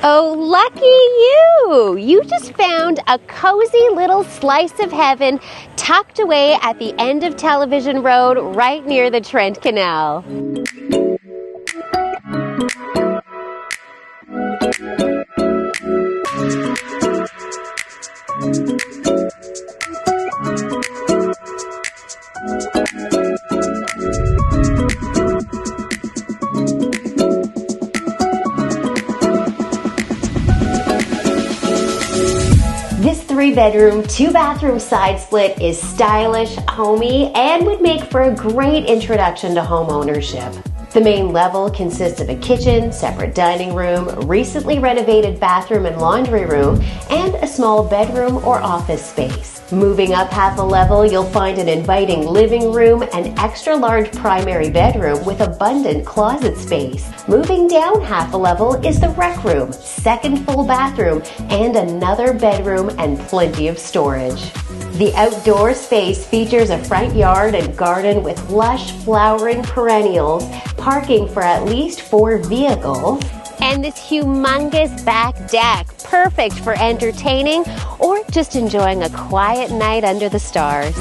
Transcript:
Oh, lucky you! You just found a cozy little slice of heaven tucked away at the end of Television Road right near the Trent Canal. This 3-bedroom, 2-bathroom side split is stylish, homey, and would make for a great introduction to home ownership. The main level consists of a kitchen, separate dining room, recently renovated bathroom and laundry room, and a small bedroom or office space. Moving up half a level, you'll find an inviting living room, an extra large primary bedroom with abundant closet space. Moving down half a level is the rec room, second full bathroom, and another bedroom and plenty of storage. The outdoor space features a front yard and garden with lush flowering perennials, parking for at least 4 vehicles, and this humongous back deck, perfect for entertaining or just enjoying a quiet night under the stars.